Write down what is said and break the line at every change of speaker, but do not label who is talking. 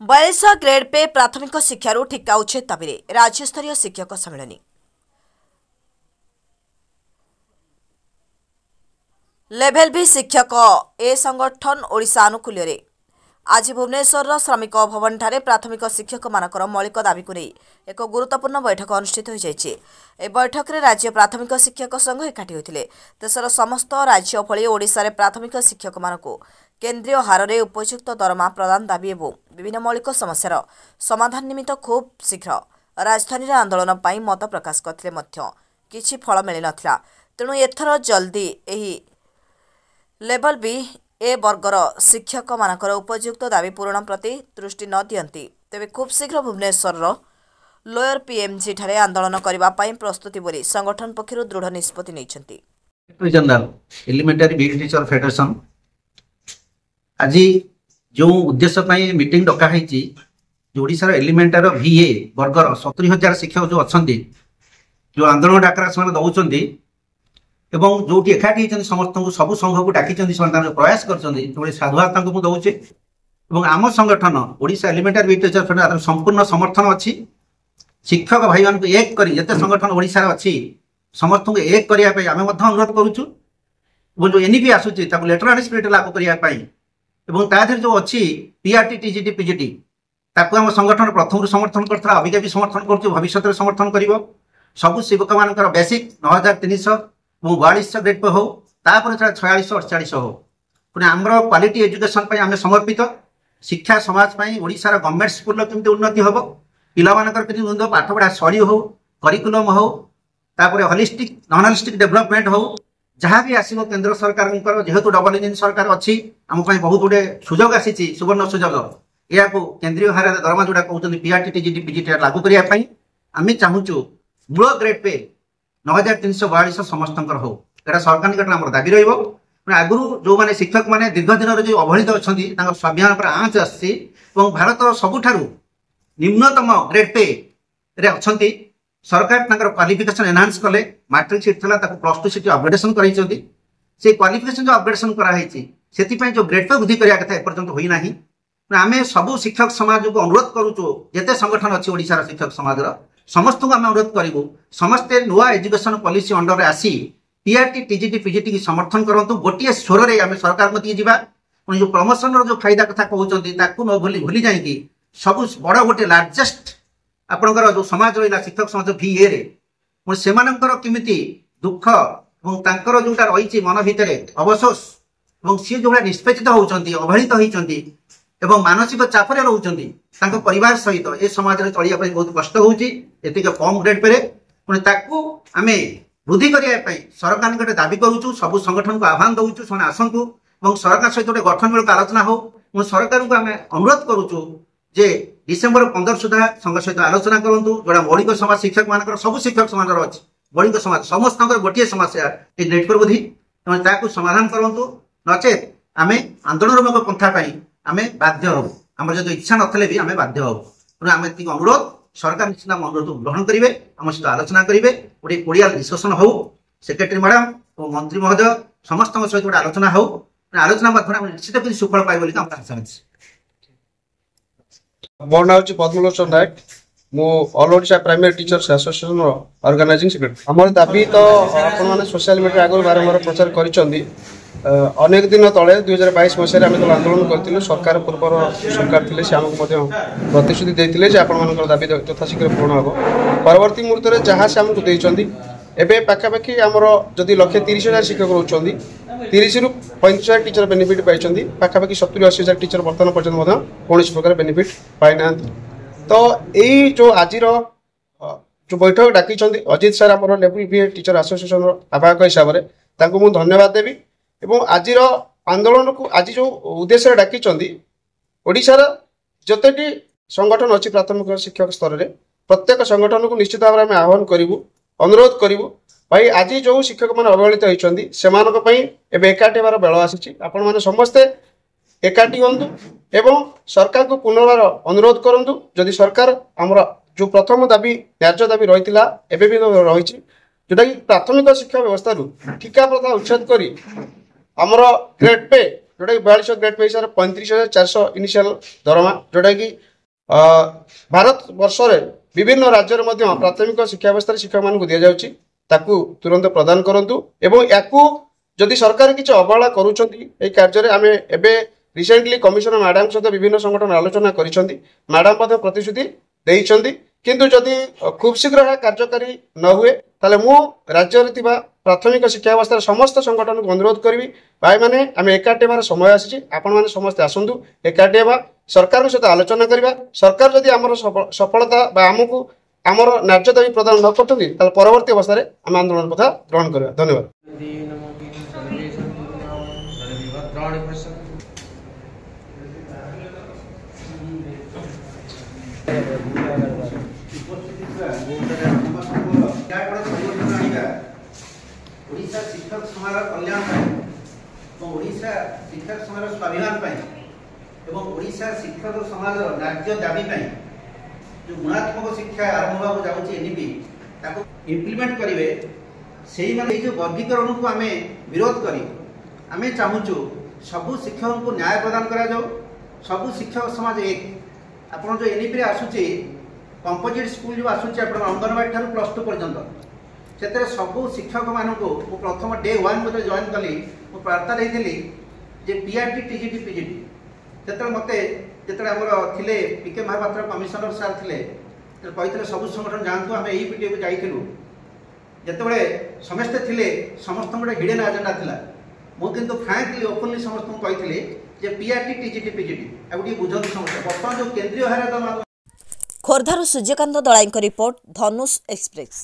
बयालीस grade pay प्राथमिक शिक्षारू ठिका उच्छेद दाबी राज्यस्तरीय शिक्षक सम्मेलन। लेभेल भी शिक्षक ए संगठन ओडिशा आनुकूल्य आज भुवनेश्वर श्रमिक भवन ठारे प्राथमिक शिक्षक मानकर मौलिक दाबी को नहीं एक गुरुत्वपूर्ण बैठक अनुष्ठित हो जाइए। ए बैठक में राज्य प्राथमिक शिक्षक संघ एकाठी होते देशर समस्त राज्य भली ओडिशा रे प्राथमिक शिक्षक मानक केन्द्रीय हार में उपयुक्त दरमा प्रदान दाबी और विभिन्न मौलिक समस्यार समाधान निमित्त खूब शीघ्र राजधानी आंदोलन पर मत प्रकाश करते किछि फल मिल नथिला। तेणु एथर जल्दी एही लेवल बी ए वर्गर शिक्षक मानकर उपयुक्त दाबी पूरण प्रति दृष्टि न दियंती तेबे खूब शीघ्र भुवनेश्वर लोयर पीएमजी ठारे आंदोलन करने प्रस्तुति बोली संगठन पक्षर दृढ़ निष्पत्ति नैछंती।
जनरल एलिमेंटरी बीट टीचर फेडरेशन आज जो उद्देश्य मीटिंग डकाही ओडिशा एलिमेंटार VA वर्गर 70,000 शिक्षक जो अच्छा जो आंदोलन डाकरा से दौरान एवं जो एकाठी समस्त सब संघ को डाकी प्रयास कर साधुवाद को दौचे आम संगठन ओडिशा एलिमेंटरी बीट टीचर फेडरेशन संपूर्ण समर्थन अच्छी शिक्षक भाई मान एक कर जिते संगठन ओडिशा अच्छी समस्त को एक करने आम अनुरोध करुचु जो NEP आसूची लेटरल स्पिरिट लागू करने तादेह जो अच्छी PRT TGT PGT ताकू आम संगठन प्रथम समर्थन करता अबिका भी समर्थन कर भविष्य में समर्थन कर सबू शिक्षक मान बेसिक 9,300 और 4200 ग्रेड पे हो 4600 48 हो पुणे आमर क्वालिटी एजुकेशन आम समर्पित शिक्षा समाज ओडिशार गवर्नमेंट स्कूल केमती उन्नति हम पिला पाठ पढ़ा शैली हो करिकुलम हो होलिस्टिक नॉन होलिस्टिक डेवलपमेंट हो जहाँ भी आसो केंद्र सरकार जेहेतु डबल इंजिन सरकार अच्छी आम बहुत गुटे सुजोग आसी सुवर्ण सुजोग या केन्द्रीय हार दरमा जोड़ा कहते PRT TGT PGT लागू करने आम चाहूँ मूल ग्रेड पे 9,342 समस्त हो यहाँ सरकार निकट आम दाबी रगुरी जो मैंने शिक्षक मैंने दीर्घ दिन जो अवहेलित अच्छा स्वाभिमान पर आँच आसी भारत सबुठारु निम्नतम ग्रेड पे अच्छा सरकार क्वालिफिकेशन एनहांस कले मैट्रिक सीट था +2 सीट अपग्रेडेशन कर क्वालिफिकेशन जो अपग्रेडेशन कराई से जो ग्रेड पे वृद्धि करने कथा एपर्तंत होना आम सबू शिक्षक समाज को अनुरोध करुचु जिते संगठन अच्छी ओडिशार शिक्षक समाज समस्त को आम अनुरोध करूँ समस्ते नुआ एजुकेशन पॉलिसी अंडर आसी PRT TGT PGT की समर्थन करूँ गोटे स्वर में आम सरकार मत जा जो प्रमोशन जो फायदा कथा कहते न भूली जाकि सब बड़ गोटे लार्जेस्ट आपणकर जो समाज रहा शिक्षक समाज VA रे से केमिति दुख और जोटा रही मन भितर अवशोष और सी जो निष्पेषित होती अवहेलित होती एवं मानसिक चापरे रोचंती परिवार सहित ए समाज में चलिया बहुत कष्ट होती कम ग्रेड पे पुणी आम वृद्धि करने सरकार निकट दाबी करूँ सबू संगठन को आह्वान दौचु से आसतु और सरकार सहित गोटे गठनमूलक आलोचना हो सरकार को आम अनुरोध करुचु जे डिसेम्बर 15 सुधा संघ सहित आलोचना करूँ जोड़ा मौलिक समाज शिक्षक मान सब शिक्षक समाज अच्छी मौलिक समाज समस्त गोटे समस्या ग्रेड पर वृद्धि समाधान करूँ नचेत आम आंदोलनमूलक पंथा आम बाध्य हूँ आम जो इच्छा नथिले भी आम बाध्य हूँ तेणु आम ये अनुरोध सरकार निश्चित आम अनुरोध ग्रहण करेंगे आम सहित आलोचना करेंगे गोटे कोडियाल डिस्कसन हो सेक्रेटरी मैडम और मंत्री महोदय समस्त सहित गोटे आलोचना हो आलोचना माध्यम निश्चित सुफल पाइब बोली आशा अच्छी।
मो ना हूँ पद्मलोचन नायक मु all Odisha primary teachers association organising secretary. आम दाबी तो आपने सोशल मीडिया आगे बारंबार प्रचार कर अनेक दिन तले 2022 मसीह आम जो आंदोलन करूँ सरकार पूर्वर सरकार थे से आमको प्रतिश्रुति देते आपण दाबी यथाशीघ्र पूर्ण हम परवर्ती मुहूर्त में जहाँ से आमको देते एवं पाखापाखि आमर जदि 130,000 शिक्षक रोचान 30 रु 35,000 टीचर बेनिफिट पाई पाखापाखि 70-80,000 टीचर बर्तमान पर्यटन कौन प्रकार बेनिफिट पाई ना। तो यही जो आज जो बैठक डाकी अजित सार आम लेवल बी टीचर एसोसिएशन आवाहक हिसाब से मुझे धन्यवाद देवी एवं आज आंदोलन को आज जो उद्देश्य डाकी ओडिशार जतटी संगठन अच्छी प्राथमिक शिक्षक स्तर में प्रत्येक संगठन को निश्चित भाव में आह्वान करूँ अनुरोध करूँ भाई आज जो शिक्षक मैंने अवहेलित होती से एकाठी होवार बेल आसी आपण मैंने समस्ते एकाठी हूँ एवं सरकार को पुनर्बार अनुरोध करूँ जदि सरकार आमर जो प्रथम दाबी न्याय्य दाबी रही एवं भी रही जोटा कि प्राथमिक शिक्षा व्यवस्था ठिका प्रथा उच्छेद कर आमर ग्रेड पे जोटा कि 4200 ग्रेड पे हिसाब से 35,400 इनिशियल दरमा जोटा कि भारत वर्ष विभिन्न राज्य प्राथमिक शिक्षा व्यवस्था शिक्षक मान दि जाऊँगी तुरंत प्रदान करूँ एवं या जदि सरकार किसी अवहेला करुँच कार्य आम एवं रिसेंटली कमिशनर मैडम सहित विभिन्न संगठन आलोचना कर मैडम प्रतिश्रुति देइछन्ति किंतु जदि खूब शीघ्र कार्यकारी न हुए ताले मु राज्य रे प्राथमिक शिक्षा व्यवस्था समस्त संगठन को अनुरोध करी भाई मैंने आम एकाठी होवार समय आसी आपण मैंने समस्त आसतु एकाठी होगा सरकार सहित आलोचना करवा सरकार जदि आमर सफलता आमको आमर न्याय दाबी प्रदान न करते परवर्ती अवस्था आम आंदोलन कथा ग्रहण करवा। धन्यवाद।
ओडिशा शिक्षक समाज कल्याण ओडिशा शिक्षक समाज स्वाभिमान एवं ओडिशा शिक्षक समाज न्याय दाबी जो गुणात्मक शिक्षा आरंभ होगा जाऊँगी एनईपी ताको इम्प्लीमेंट करेंगे से माने जो वर्गीकरण को आम विरोध करी आम चाहूँ सबू शिक्षक को न्याय प्रदान करा जाऊ सबू शिक्षक समाज एक आपन जो एनईपी आसूची कंपोजिट स्कूल जो आसूची आप अंगनवाड़ी ठार +2 पर्यंत से सबू शिक्षक मानू प्रथम डे 1 जो जॉइन कली प्रार्था रही जे पीआरटी टीजीटी पीजीटी से मत जो आमर थे पीके महापात्र कमिशनर सार थे कहते सबू संगठन जातु आम यही पीटीए को जाइलु जिते समस्ते थे समस्त गोटे हिडन एजेंडा था मुझे फ्रांकली ओपनली समस्त कही जे पीआरटी टीजीटी पीजीटी आ बुझे समस्या बर्तमान जो केंद्रीय हार
खोर्धारू सूर्यकांत दलाईଙ୍କ रिपोर्ट धनुष एक्सप्रेस।